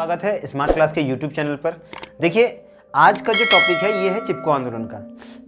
स्वागत है smart class के यूट्यूब चैनल पर। देखिए, आज का जो टॉपिक है ये है चिपको आंदोलन का।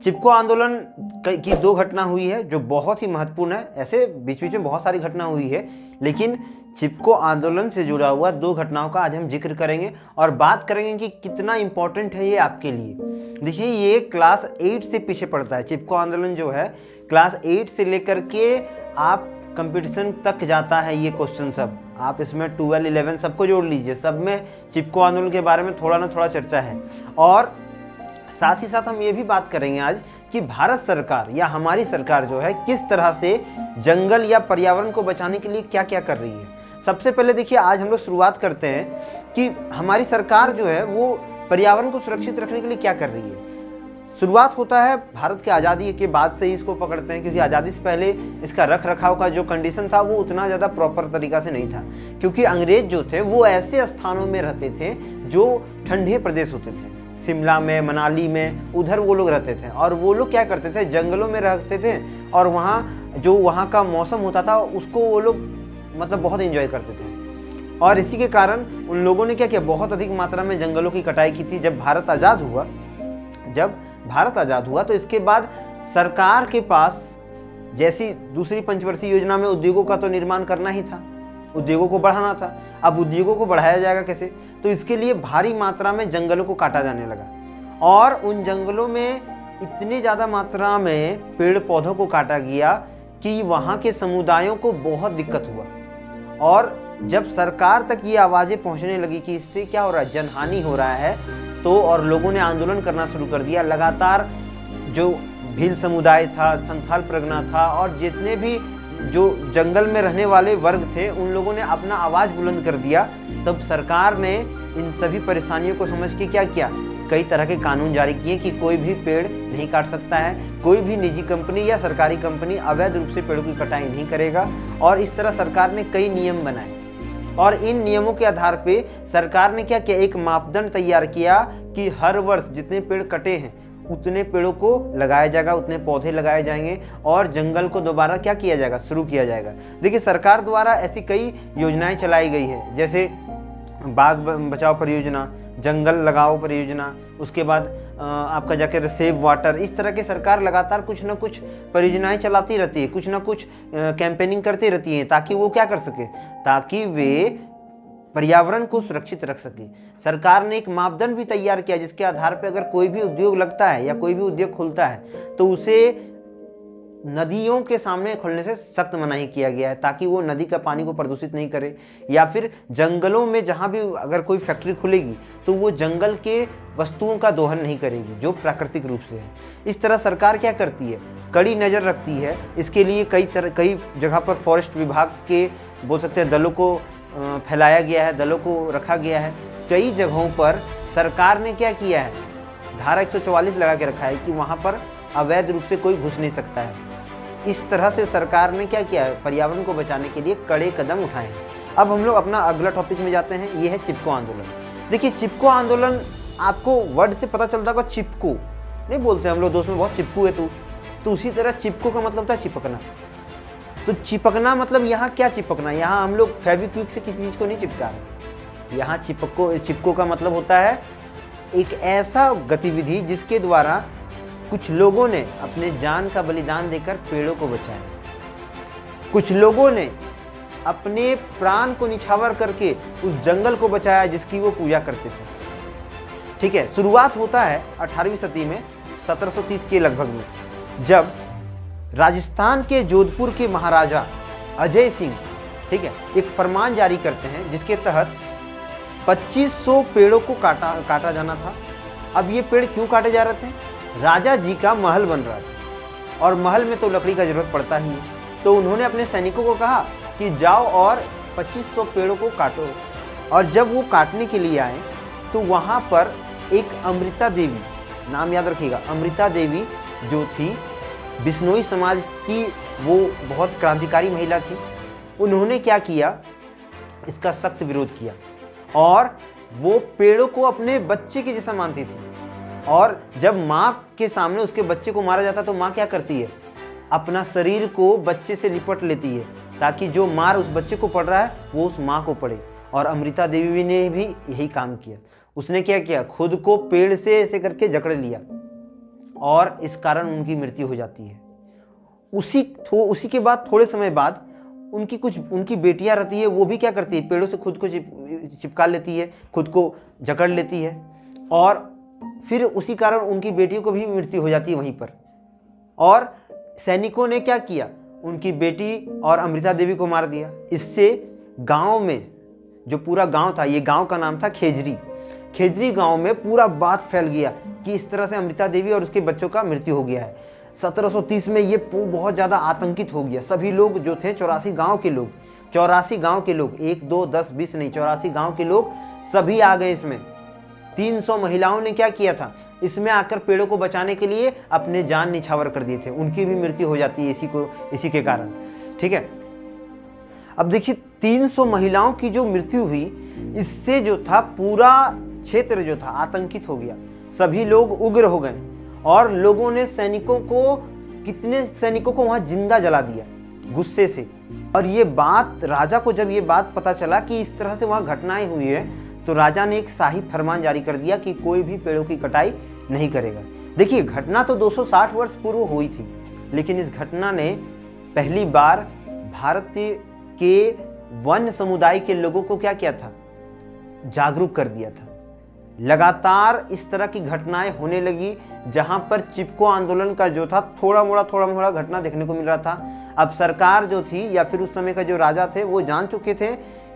चिपको आंदोलन की दो घटना हुई है जो बहुत ही महत्वपूर्ण है। ऐसे बीच बीच में बहुत सारी घटना हुई है, लेकिन चिपको आंदोलन से जुड़ा हुआ दो घटनाओं का आज हम जिक्र करेंगे और बात करेंगे कि कितना इम्पोर्टेंट है ये आपके लिए। देखिए, ये क्लास 8 से पीछे पड़ता है। चिपको आंदोलन जो है क्लास 8 से लेकर के आप कंपटीशन तक जाता है। ये क्वेश्चन सब आप इसमें 12, 11 सबको जोड़ लीजिए, सब में चिपको आंदोलन के बारे में थोड़ा ना थोड़ा चर्चा है। और साथ ही साथ हम ये भी बात करेंगे आज कि भारत सरकार या हमारी सरकार जो है किस तरह से जंगल या पर्यावरण को बचाने के लिए क्या क्या कर रही है। सबसे पहले देखिए, आज हम लोग शुरुआत करते हैं कि हमारी सरकार जो है वो पर्यावरण को सुरक्षित रखने के लिए क्या कर रही है। शुरुआत होता है भारत के आज़ादी के बाद से ही इसको पकड़ते हैं, क्योंकि आज़ादी से पहले इसका रख रखाव का जो कंडीशन था वो उतना ज़्यादा प्रॉपर तरीका से नहीं था, क्योंकि अंग्रेज जो थे वो ऐसे स्थानों में रहते थे जो ठंडे प्रदेश होते थे। शिमला में, मनाली में, उधर वो लोग रहते थे और वो लोग क्या करते थे, जंगलों में रहते थे और वहाँ का मौसम होता था उसको वो लोग मतलब बहुत एंजॉय करते थे। और इसी के कारण उन लोगों ने क्या किया, बहुत अधिक मात्रा में जंगलों की कटाई की थी। जब भारत आज़ाद हुआ तो इसके बाद सरकार के पास जैसी दूसरी पंचवर्षीय योजना में उद्योगों का तो निर्माण करना ही था, उद्योगों को बढ़ाना था। अब उद्योगों को बढ़ाया जाएगा कैसे, तो इसके लिए भारी मात्रा में जंगलों को काटा जाने लगा और उन जंगलों में इतनी ज़्यादा मात्रा में पेड़ पौधों को काटा गया कि वहाँ के समुदायों को बहुत दिक्कत हुआ। और जब सरकार तक ये आवाज़ें पहुँचने लगी कि इससे क्या हो रहा है, जनहानि हो रहा है, तो और लोगों ने आंदोलन करना शुरू कर दिया। लगातार जो भील समुदाय था, संथाल परगना था और जितने भी जो जंगल में रहने वाले वर्ग थे उन लोगों ने अपना आवाज़ बुलंद कर दिया। तब सरकार ने इन सभी परेशानियों को समझ के क्या किया, कई तरह के कानून जारी किए कि कोई भी पेड़ नहीं काट सकता है, कोई भी निजी कंपनी या सरकारी कंपनी अवैध रूप से पेड़ों की कटाई नहीं करेगा। और इस तरह सरकार ने कई नियम बनाए और इन नियमों के आधार पे सरकार ने क्या किया, एक मापदंड तैयार किया कि हर वर्ष जितने पेड़ कटे हैं उतने पेड़ों को लगाया जाएगा, उतने पौधे लगाए जाएंगे और जंगल को दोबारा क्या किया जाएगा, शुरू किया जाएगा। देखिए, सरकार द्वारा ऐसी कई योजनाएं चलाई गई है, जैसे बाग बचाओ परियोजना, जंगल लगाओ परियोजना, उसके बाद आपका जाकर सेव वाटर। इस तरह के सरकार लगातार कुछ ना कुछ परियोजनाएं चलाती रहती है, कुछ ना कुछ कैंपेनिंग करती रहती है, ताकि वो क्या कर सके, ताकि वे पर्यावरण को सुरक्षित रख सके। सरकार ने एक मापदंड भी तैयार किया जिसके आधार पर अगर कोई भी उद्योग लगता है या कोई भी उद्योग खुलता है तो उसे नदियों के सामने खुलने से सख्त मनाही किया गया है, ताकि वो नदी का पानी को प्रदूषित नहीं करे। या फिर जंगलों में जहाँ भी अगर कोई फैक्ट्री खुलेगी तो वो जंगल के वस्तुओं का दोहन नहीं करेगी जो प्राकृतिक रूप से है। इस तरह सरकार क्या करती है, कड़ी नज़र रखती है। इसके लिए कई जगह पर फॉरेस्ट विभाग के बोल सकते हैं दलों को फैलाया गया है, दलों को रखा गया है। कई जगहों पर सरकार ने क्या किया है, धारा 144 लगा के रखा है कि वहाँ पर अवैध रूप से कोई घुस नहीं सकता है। इस तरह से सरकार ने क्या किया है, पर्यावरण को बचाने के लिए कड़े कदम उठाए हैं। अब हम लोग अपना अगला टॉपिक में जाते हैं, ये है चिपको आंदोलन। देखिए, चिपको आंदोलन आपको वर्ड से पता चलता होगा, चिपको नहीं बोलते हम लोग, दोस्त में बहुत चिपकू है तो उसी तरह चिपको का मतलब था चिपकना। तो चिपकना मतलब यहाँ क्या चिपकना, यहाँ हम लोग फेविक्विक से किसी चीज़ को नहीं चिपका रहे। यहाँ चिपको का मतलब होता है एक ऐसा गतिविधि जिसके द्वारा कुछ लोगों ने अपने जान का बलिदान देकर पेड़ों को बचाया, कुछ लोगों ने अपने प्राण को निछावर करके उस जंगल को बचाया जिसकी वो पूजा करते थे। ठीक है, शुरुआत होता है 18वीं सदी में, 1730 के लगभग में, जब राजस्थान के जोधपुर के महाराजा अजय सिंह, ठीक है, एक फरमान जारी करते हैं जिसके तहत 2500 पेड़ों को काटा जाना था। अब ये पेड़ क्यों काटे जा रहे थे, राजा जी का महल बन रहा था और महल में तो लकड़ी का जरूरत पड़ता ही है। तो उन्होंने अपने सैनिकों को कहा कि जाओ और 2500 पेड़ों को काटो। और जब वो काटने के लिए आए तो वहाँ पर एक अमृता देवी, नाम याद रखिएगा, अमृता देवी जो थी बिश्नोई समाज की, वो बहुत क्रांतिकारी महिला थी। उन्होंने क्या किया, इसका सख्त विरोध किया और वो पेड़ों को अपने बच्चे के जैसा मानती थी। और जब माँ के सामने उसके बच्चे को मारा जाता तो माँ क्या करती है, अपना शरीर को बच्चे से लिपट लेती है ताकि जो मार उस बच्चे को पड़ रहा है वो उस माँ को पड़े। और अमृता देवी ने भी यही काम किया। उसने क्या किया, खुद को पेड़ से ऐसे करके जकड़ लिया और इस कारण उनकी मृत्यु हो जाती है। उसी के बाद थोड़े समय बाद उनकी बेटियां रहती है, वो भी क्या करती है, पेड़ों से खुद को चिपका लेती है, खुद को जकड़ लेती है और फिर उसी कारण उनकी बेटियों को भी मृत्यु हो जाती है वहीं पर। और सैनिकों ने क्या किया, उनकी बेटी और अमृता देवी को मार दिया। इससे गांव में, जो पूरा गांव था, ये गांव का नाम था खेजरी गांव में पूरा बात फैल गया कि इस तरह से अमृता देवी और उसके बच्चों का मृत्यु हो गया है। 1730 में ये बहुत ज़्यादा आतंकित हो गया। सभी लोग जो थे 84 गांव के लोग, 1, 2, 10, 20 नहीं, 84 गांव के लोग सभी आ गए इसमें। 300 महिलाओं ने क्या किया था, इसमें आकर पेड़ों को बचाने के लिए अपने जान निछावर कर दिए थे। उनकी भी मृत्यु हो जाती है इसी के कारण। ठीक है, अब देखिए 300 महिलाओं की जो मृत्यु हुई, इससे जो था पूरा क्षेत्र जो था आतंकित हो गया। सभी लोग उग्र हो गए और लोगों ने कितने सैनिकों को वहां जिंदा जला दिया गुस्से से। और ये बात, राजा को जब ये बात पता चला कि इस तरह से वहां घटनाएं हुई है, तो राजा ने एक शाही फरमान जारी कर दिया कि कोई भी पेड़ों की कटाई नहीं करेगा। देखिए, घटना तो 260 वर्ष पूर्व हुई थी, लेकिन इस घटना ने पहली बार भारत के वन समुदाय के लोगों को क्या किया था, जागरूक कर दिया था। लगातार इस तरह की घटनाएं होने लगी, जहां पर चिपको आंदोलन का जो था थोड़ा मोड़ा घटना देखने को मिल रहा था। अब सरकार जो थी या फिर उस समय का जो राजा थे, वो जान चुके थे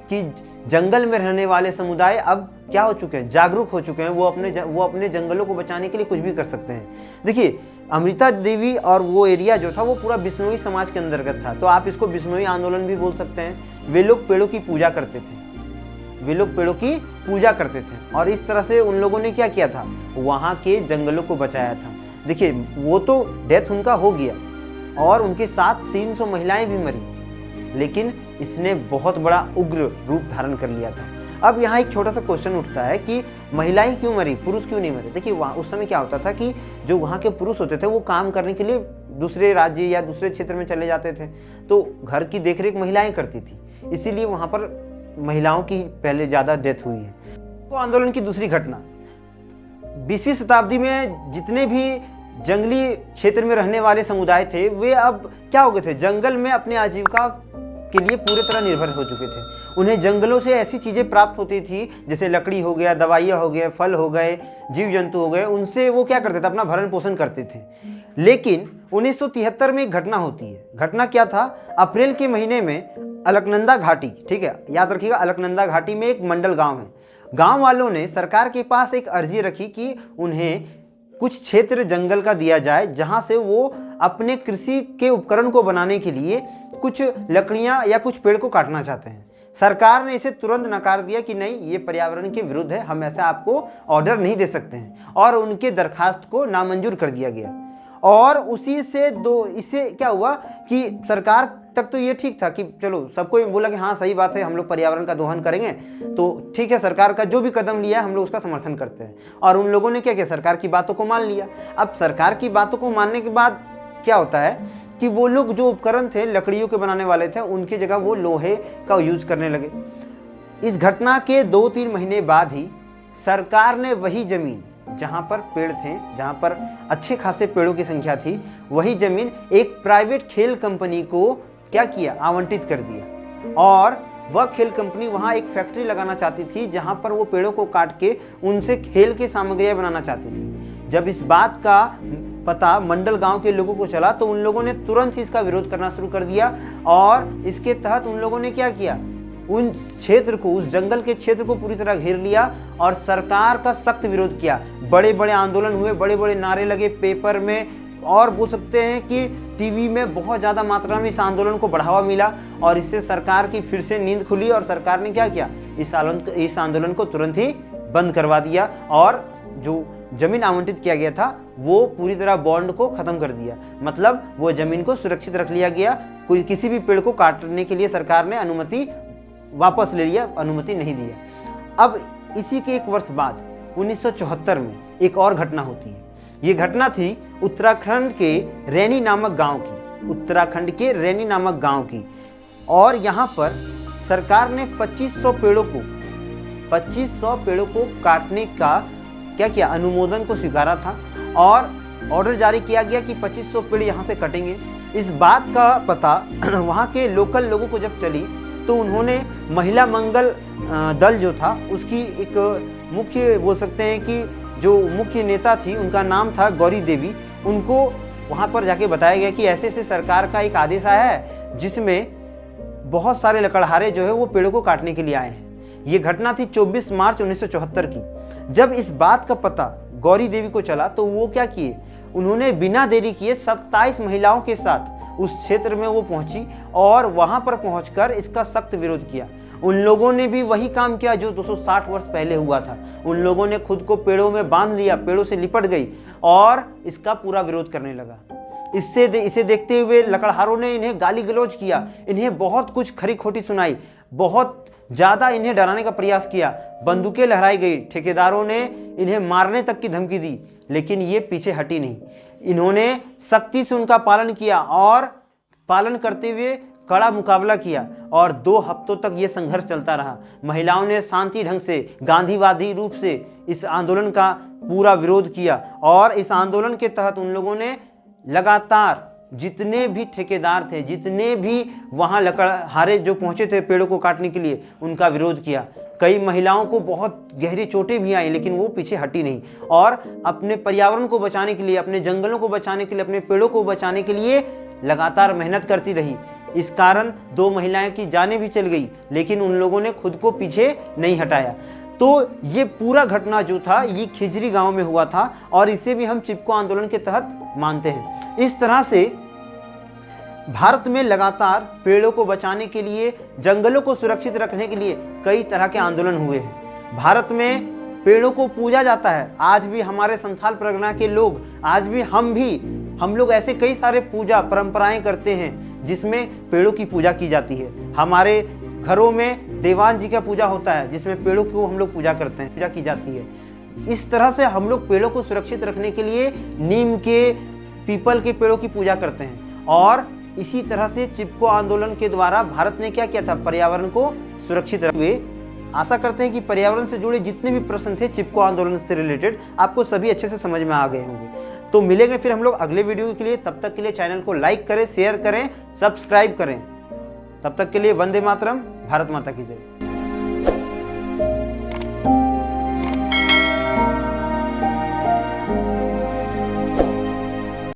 कि जंगल में रहने वाले समुदाय अब क्या हो चुके हैं, जागरूक हो चुके हैं। वो अपने जंगलों को बचाने के लिए कुछ भी कर सकते हैं। देखिए, अमृता देवी और वो एरिया जो था वो पूरा बिश्नोई समाज के अंतर्गत था, तो आप इसको बिश्नोई आंदोलन भी बोल सकते हैं। वे लोग पेड़ों की पूजा करते थे और इस तरह से उन लोगों ने क्या किया था, वहाँ के जंगलों को बचाया था। देखिए, वो तो डेथ उनका हो गया और उनके साथ 300 महिलाएं भी मरी, लेकिन इसने बहुत बड़ा उग्र रूप धारण कर लिया था। अब यहाँ एक छोटा सा क्वेश्चन उठता है कि महिलाएं क्यों मरी, पुरुष क्यों नहीं मरे। देखिए, वहाँ उस समय क्या होता था कि जो वहाँ के पुरुष होते थे वो काम करने के लिए दूसरे राज्य या दूसरे क्षेत्र में चले जाते थे, तो घर की देखरेख महिलाएं करती थी, इसीलिए वहाँ पर महिलाओं की पहले ज़्यादा डेथ हुई है। तो आंदोलन की दूसरी घटना, 20वीं शताब्दी में जितने भी जंगली क्षेत्र में रहने वाले समुदाय थे, वे अब क्या हो गए थे, जंगल में अपनी आजीविका के लिए पूरी तरह निर्भर हो चुके थे। उन्हें जंगलों से ऐसी चीज़ें प्राप्त होती थी, जैसे लकड़ी हो गया, दवाइयाँ हो गए, फल हो गए, जीव जंतु हो गए, उनसे वो क्या करते थे, अपना भरण पोषण करते थे। लेकिन 1973 में एक घटना होती है। घटना क्या था, अप्रैल के महीने में अलकनंदा घाटी, ठीक है, याद रखिएगा, अलकनंदा घाटी में एक मंडल गाँव है। गाँव वालों ने सरकार के पास एक अर्जी रखी कि उन्हें कुछ क्षेत्र जंगल का दिया जाए, जहाँ से वो अपने कृषि के उपकरण को बनाने के लिए कुछ लकड़ियाँ या कुछ पेड़ को काटना चाहते हैं। सरकार ने इसे तुरंत नकार दिया कि नहीं, ये पर्यावरण के विरुद्ध है, हम ऐसा आपको ऑर्डर नहीं दे सकते हैं, और उनके दरखास्त को नामंजूर कर दिया गया। और उसी से इससे क्या हुआ कि सरकार तक तो ये ठीक था कि चलो, सबको बोला कि हाँ सही बात है, हम लोग पर्यावरण का दोहन करेंगे, तो ठीक है, सरकार का जो भी कदम लिया है हम लोग उसका समर्थन करते हैं। और उन लोगों ने क्या किया, सरकार की बातों को मान लिया। अब सरकार की बातों को मानने के बाद क्या होता है कि वो लोग जो उपकरण थे लकड़ियों के बनाने वाले थे, उनकी जगह वो लोहे का यूज करने लगे। इस घटना के 2-3 महीने बाद ही सरकार ने वही जमीन जहाँ पर पेड़ थे, जहाँ पर अच्छे खासे पेड़ों की संख्या थी, वही जमीन एक प्राइवेट खेल कंपनी को क्या किया, आवंटित कर दिया। और वह खेल कंपनी वहाँ एक फैक्ट्री लगाना चाहती थी, जहाँ पर वो पेड़ों को काट के उनसे खेल की सामग्रियाँ बनाना चाहती थी। जब इस बात का पता मंडल गांव के लोगों को चला, तो उन लोगों ने तुरंत ही इसका विरोध करना शुरू कर दिया। और इसके तहत उन लोगों ने क्या किया, उन क्षेत्र को, उस जंगल के क्षेत्र को पूरी तरह घेर लिया और सरकार का सख्त विरोध किया। बड़े बड़े आंदोलन हुए, बड़े बड़े नारे लगे पेपर में, और बोल सकते हैं कि टीवी में बहुत ज़्यादा मात्रा में इस आंदोलन को बढ़ावा मिला। और इससे सरकार की फिर से नींद खुली और सरकार ने क्या किया, इस आंदोलन को तुरंत ही बंद करवा दिया और जो जमीन आवंटित किया गया था वो पूरी तरह बॉन्ड को खत्म कर दिया। मतलब वो जमीन को सुरक्षित रख लिया गया, कोई किसी भी पेड़ को काटने के लिए सरकार ने अनुमति वापस ले लिया, अनुमति नहीं दिया। अब इसी के 1 वर्ष बाद 1974 में एक और घटना होती है। ये घटना थी उत्तराखंड के रैनी नामक गांव की, और यहाँ पर सरकार ने 2500 पेड़ों को काटने का क्या किया, अनुमोदन को स्वीकारा था और ऑर्डर जारी किया गया कि 2500 पेड़ यहाँ से कटेंगे। इस बात का पता वहाँ के लोकल लोगों को जब चली तो उन्होंने महिला मंगल दल जो था उसकी एक मुख्य बोल सकते हैं कि जो मुख्य नेता थी उनका नाम था गौरी देवी, उनको वहाँ पर जाके बताया गया कि ऐसे ऐसे सरकार का एक आदेश आया है जिसमें बहुत सारे लकड़हारे जो है वो पेड़ों को काटने के लिए आए हैं। ये घटना थी 24 मार्च 1974 की। जब इस बात का पता गौरी देवी को चला तो वो क्या किए, उन्होंने बिना देरी किए 27 महिलाओं के साथ उस क्षेत्र में वो पहुंची और वहां पर पहुंचकर इसका सख्त विरोध किया। उन लोगों ने भी वही काम किया जो 260 वर्ष पहले हुआ था। उन लोगों ने खुद को पेड़ों में बांध लिया, पेड़ों से लिपट गई और इसका पूरा विरोध करने लगा। इसे देखते हुए लकड़हारों ने इन्हें गाली गलौज किया, इन्हें बहुत कुछ खरी खोटी सुनाई, बहुत ज़्यादा इन्हें डराने का प्रयास किया, बंदूकें लहराई गई, ठेकेदारों ने इन्हें मारने तक की धमकी दी, लेकिन ये पीछे हटी नहीं। इन्होंने सख्ती से उनका पालन किया और पालन करते हुए कड़ा मुकाबला किया और 2 हफ्तों तक ये संघर्ष चलता रहा। महिलाओं ने शांति ढंग से गांधीवादी रूप से इस आंदोलन का पूरा विरोध किया और इस आंदोलन के तहत उन लोगों ने लगातार जितने भी ठेकेदार थे, जितने भी वहाँ लकड़हारे जो पहुँचे थे पेड़ों को काटने के लिए, उनका विरोध किया। कई महिलाओं को बहुत गहरी चोटें भी आई, लेकिन वो पीछे हटी नहीं और अपने पर्यावरण को बचाने के लिए, अपने जंगलों को बचाने के लिए, अपने पेड़ों को बचाने के लिए लगातार मेहनत करती रही। इस कारण 2 महिलाएं की जानें भी चल गई, लेकिन उन लोगों ने खुद को पीछे नहीं हटाया। तो ये पूरा घटना जो था ये खिजरी गांव में हुआ था और इसे भी हम चिपको आंदोलन के तहत मानते हैं। इस तरह से भारत में लगातार पेड़ों को बचाने के लिए, जंगलों को सुरक्षित रखने के लिए कई तरह के आंदोलन हुए हैं। भारत में पेड़ों को पूजा जाता है। आज भी हमारे संथाल परगना के लोग, आज भी हम लोग ऐसे कई सारे पूजा परंपराएं करते हैं जिसमें पेड़ों की पूजा की जाती है। हमारे घरों में देवान जी का पूजा होता है जिसमें पेड़ों को हम लोग पूजा करते हैं, पूजा की जाती है। इस तरह से हम लोग पेड़ों को सुरक्षित रखने के लिए नीम के, पीपल के पेड़ों की पूजा करते हैं और इसी तरह से चिपको आंदोलन के द्वारा भारत ने क्या किया था, पर्यावरण को सुरक्षित रखे। आशा करते हैं कि पर्यावरण से जुड़े जितने भी प्रश्न थे चिपको आंदोलन से रिलेटेड आपको सभी अच्छे से समझ में आ गए होंगे। तो मिलेंगे फिर हम लोग अगले वीडियो के लिए। तब तक के लिए चैनल को लाइक करें, शेयर करें, सब्सक्राइब करें। तब तक के लिए वंदे मातरम, भारत माता की जय।